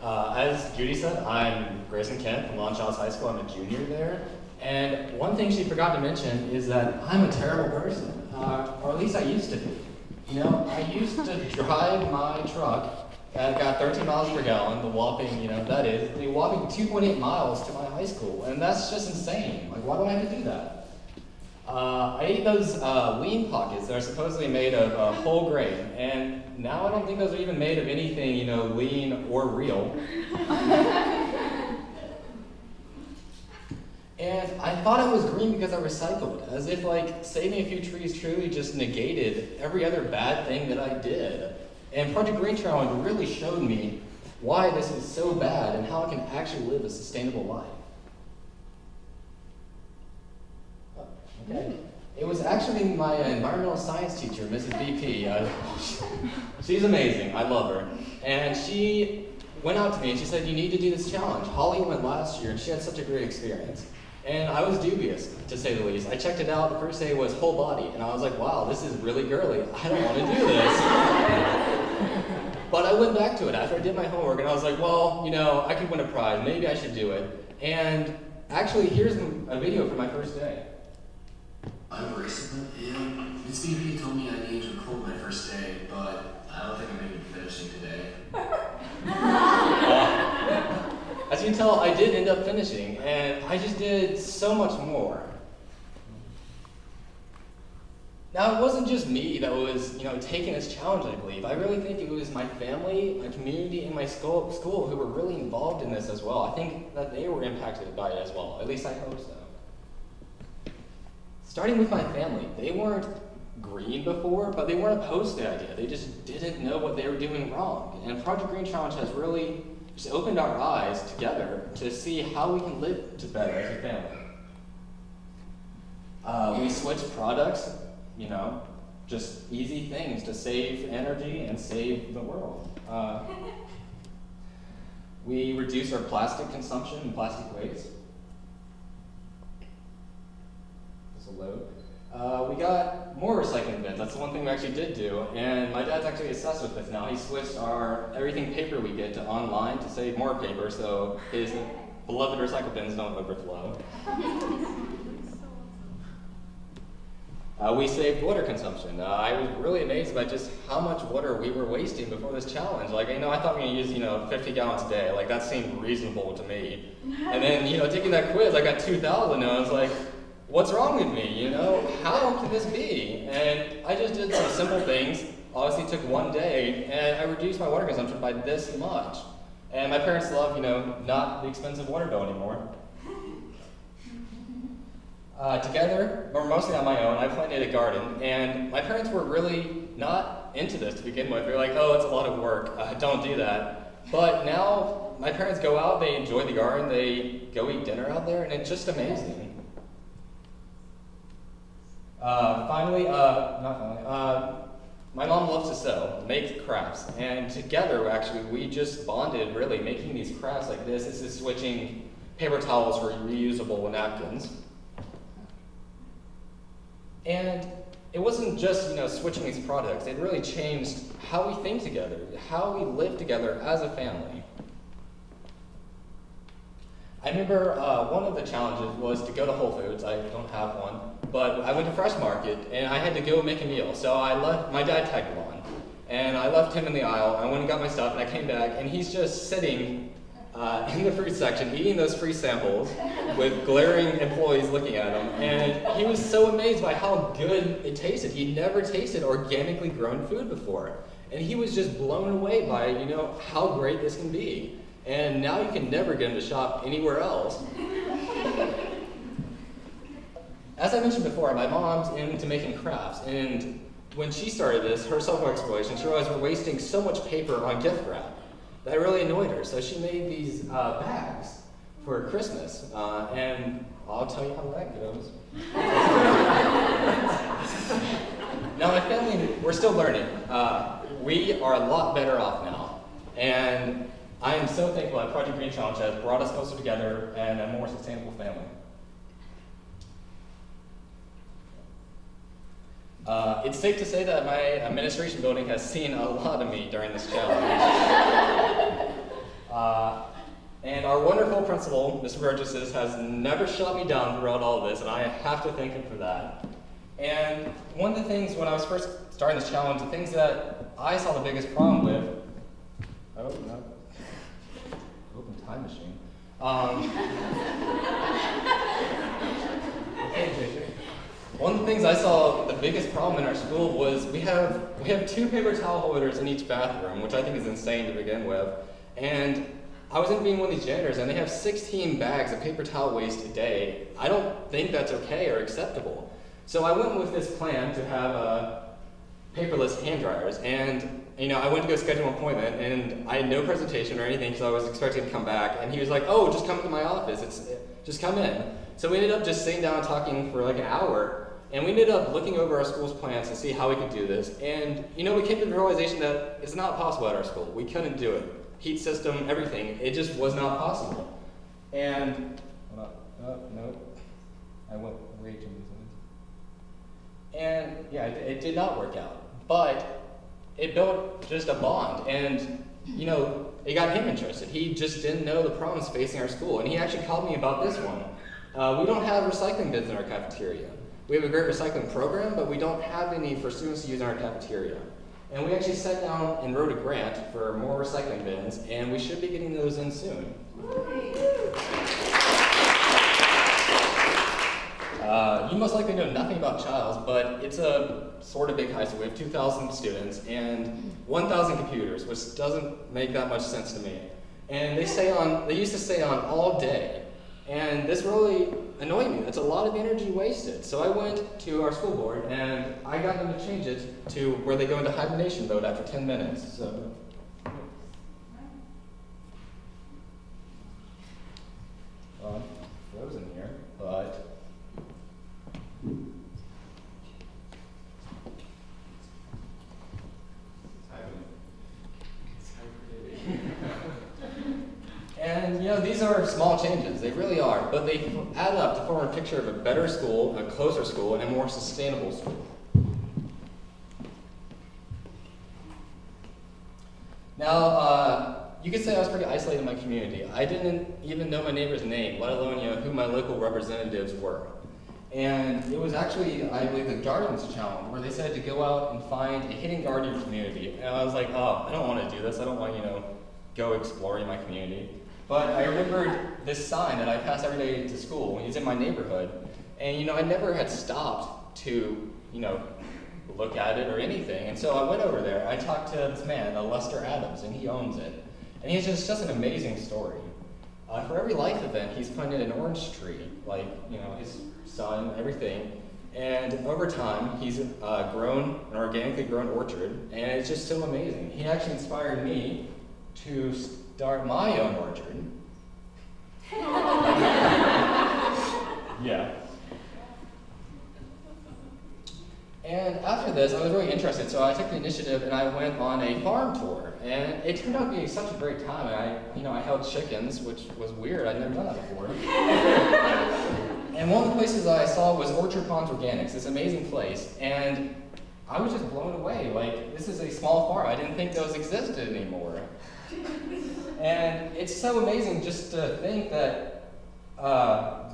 As Judy said, I'm Grayson Kent from Lawton Chiles High School. I'm a junior there. And one thing she forgot to mention is that I'm a terrible person, or at least I used to be. You know, I used to drive my truck that got 13 miles per gallon, the whopping 2.8 miles to my high school, and that's just insane. Like, why do I have to do that? I ate those lean pockets that are supposedly made of whole grain, and now I don't think those are even made of anything, lean or real. And I thought it was green because I recycled, as if saving a few trees truly just negated every other bad thing that I did. And Project Green Challenge really showed me why this is so bad and how I can actually live a sustainable life. Okay. It was actually my environmental science teacher, Mrs. BP. She's amazing. I love her. And she went out to me and she said, "You need to do this challenge." Holly went last year and she had such a great experience. And I was dubious, to say the least. I checked it out. The first day was whole body. And I was like, wow, this is really girly. I don't want to do this. But I went back to it after I did my homework and I was like, well, I could win a prize. Maybe I should do it. And actually, here's a video from my first day. I'm Grayson, and Miss VP told me I needed to record my first day, but I don't think I'm going to be finishing today. As you can tell, I did end up finishing, and I just did so much more. Now, it wasn't just me that was, taking this challenge, I believe. I really think it was my family, my community, and my school who were really involved in this as well. I think that they were impacted by it as well. At least I hope so. Starting with my family, they weren't green before, but they weren't opposed to the idea. They just didn't know what they were doing wrong. And Project Green Challenge has really just opened our eyes together to see how we can live better as a family. We switched products, just easy things to save energy and save the world. We reduced our plastic consumption and plastic waste. Load. We got more recycling bins. That's the one thing we actually did do. And my dad's actually obsessed with this now. He switched our everything paper we get to online to save more paper so his beloved recycle bins don't overflow. We saved water consumption. I was really amazed by just how much water we were wasting before this challenge. I thought we were going to use, 50 gallons a day. That seemed reasonable to me. And then, taking that quiz, I got 2,000 and I was like, what's wrong with me, How can this be? And I just did some simple things. Obviously took one day, and I reduced my water consumption by this much. And my parents love, not the expensive water bill anymore. Together, or mostly on my own, I planted a garden, and my parents were really not into this to begin with. They're like, oh, it's a lot of work, don't do that. But now, my parents go out, they enjoy the garden, they go eat dinner out there, and it's just amazing. My mom loves to sew, make crafts, and together, actually, we just bonded, really, making these crafts like this. This is switching paper towels for reusable napkins. And it wasn't just, switching these products. It really changed how we think together, how we live together as a family. I remember one of the challenges was to go to Whole Foods. I don't have one. But I went to Fresh Market, and I had to go make a meal. So my dad tagged along, and I left him in the aisle. I went and got my stuff, and I came back, and he's just sitting in the fruit section, eating those free samples with glaring employees looking at him. And he was so amazed by how good it tasted. He'd never tasted organically grown food before. And he was just blown away by, how great this can be. And now you can never get him to shop anywhere else. As I mentioned before, my mom's into making crafts, and when she started this, her self-exploration, she realized we're wasting so much paper on gift wrap. That really annoyed her, so she made these bags for Christmas, and I'll tell you how that goes. Now, my family, we're still learning. We are a lot better off now, and I am so thankful that Project Green Challenge has brought us closer together and a more sustainable family. It's safe to say that my administration building has seen a lot of me during this challenge. And our wonderful principal, Mr. Burgess, has never shut me down throughout all of this, and I have to thank him for that. And one of the things when I was first starting this challenge, the things that I saw the biggest problem with, oh, no, open time machine. Okay, JJ. One of the things I saw the biggest problem in our school was we have 2 paper towel holders in each bathroom, which I think is insane to begin with. And I was in being one of these janitors, and they have 16 bags of paper towel waste a day. I don't think that's okay or acceptable. So I went with this plan to have paperless hand dryers, and I went to go schedule an appointment, and I had no presentation or anything because I was expecting to come back, and he was like, "Oh, just come to my office. Just come in." So we ended up just sitting down and talking for like an hour, and we ended up looking over our school's plans to see how we could do this. And we came to the realization that it's not possible at our school. We couldn't do it. Heat system, everything. It just was not possible. And hold on. No, I went way too many times. And yeah, it did not work out. But it built just a bond, and it got him interested. He just didn't know the problems facing our school, and he actually called me about this one. We don't have recycling bins in our cafeteria. We have a great recycling program, but we don't have any for students to use in our cafeteria. And we actually sat down and wrote a grant for more recycling bins, and we should be getting those in soon. You most likely know nothing about Chiles, but it's a sort of big high school. We have 2,000 students and 1,000 computers, which doesn't make that much sense to me. And they used to stay on all day. And this really annoyed me. That's a lot of energy wasted. So I went to our school board, and I got them to change it to where they go into hibernation mode after 10 minutes. So. Well, I'm frozen here, but. And these are small changes, they really are, but they add up to form a picture of a better school, a closer school, and a more sustainable school. Now, you could say I was pretty isolated in my community. I didn't even know my neighbor's name, let alone who my local representatives were. And it was actually, I believe, the Guardians Challenge, where they said to go out and find a hidden guard in your community. And I was like, oh, I don't want to do this. I don't want to, go exploring my community. But I remembered this sign that I pass every day to school when he's in my neighborhood. And, I never had stopped to, look at it or anything. And so I went over there. I talked to this man, Lester Adams, and he owns it. And he's just an amazing story. For every life event, he's planted an orange tree, like, his son, everything. And over time, he's grown an organically grown orchard, and it's just so amazing. He actually inspired me to start my own orchard. Yeah. And after this, I was really interested, so I took the initiative and I went on a farm tour. And it turned out to be such a great time. I held chickens, which was weird. I'd never done that before. And one of the places I saw was Orchard Ponds Organics, this amazing place. And I was just blown away. Like, this is a small farm. I didn't think those existed anymore. And it's so amazing just to think that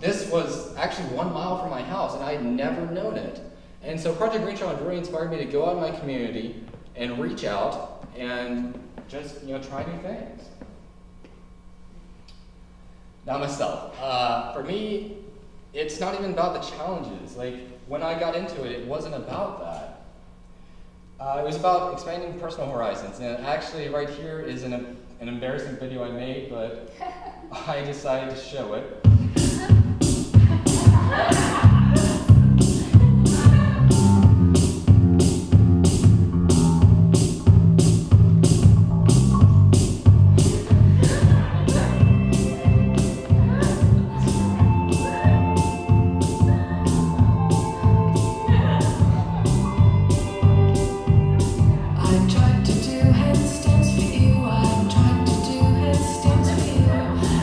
this was actually 1 mile from my house, and I had never known it. And so Project Green Challenge really inspired me to go out in my community and reach out and just, try new things. Now myself, for me, it's not even about the challenges. Like, when I got into it, it wasn't about that. It was about expanding personal horizons. And actually, right here is an embarrassing video I made, but I decided to show it.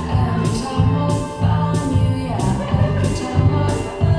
Every time I find you, yeah, every time I find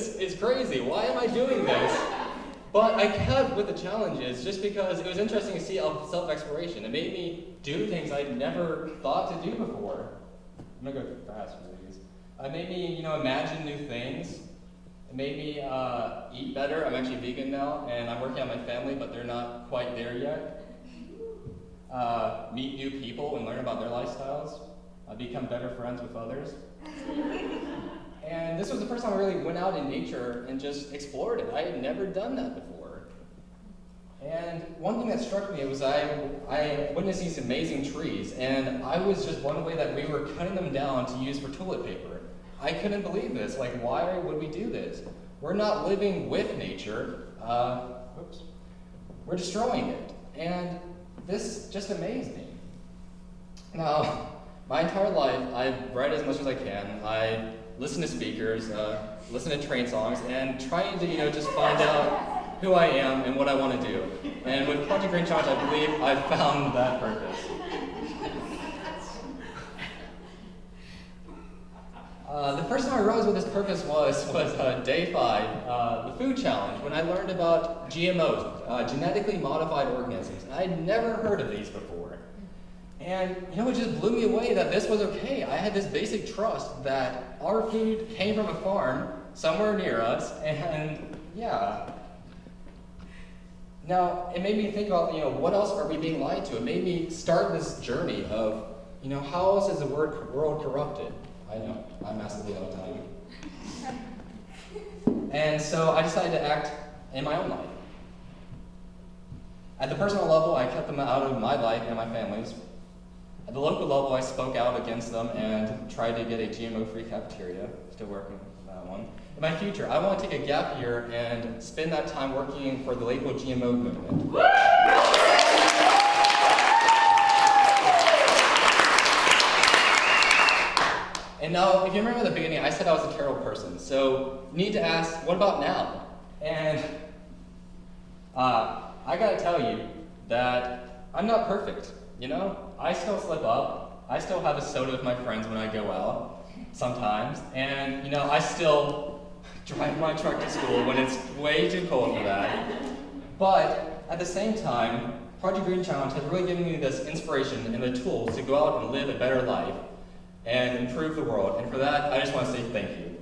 this is crazy. Why am I doing this? But I kept with the challenges just because it was interesting to see self-exploration. It made me do things I'd never thought to do before. I'm gonna go fast for these. It made me, imagine new things. It made me eat better. I'm actually vegan now, and I'm working on my family, but they're not quite there yet. Meet new people and learn about their lifestyles. Become better friends with others. And this was the first time I really went out in nature and just explored it. I had never done that before. And one thing that struck me was I witnessed these amazing trees, and I was just blown away that we were cutting them down to use for toilet paper. I couldn't believe this. Like, why would we do this? We're not living with nature. We're destroying it. And this just amazed me. Now, my entire life, I've read as much as I can. I listen to speakers, listen to train songs, and trying to, just find out who I am and what I want to do. And with Project Green Challenge, I believe I've found that purpose. The first time I realized what this purpose was day 5, the food challenge, when I learned about GMOs, genetically modified organisms. I'd never heard of these before. And it just blew me away that this was okay. I had this basic trust that our food came from a farm somewhere near us, and yeah. Now, it made me think about, what else are we being lied to? It made me start this journey of, how else is the world corrupted? I know, I'm massively out of time. And so I decided to act in my own life. At the personal level, I kept them out of my life and my family's. At the local level, I spoke out against them and tried to get a GMO-free cafeteria. Still working on that one. In my future, I want to take a gap year and spend that time working for the local GMO movement. And now, if you remember at the beginning, I said I was a terrible person. So you need to ask, what about now? And I gotta tell you that I'm not perfect. I still slip up. I still have a soda with my friends when I go out sometimes. And, I still drive my truck to school when it's way too cold for that. But at the same time, Project Green Challenge has really given me this inspiration and the tools to go out and live a better life and improve the world. And for that, I just want to say thank you.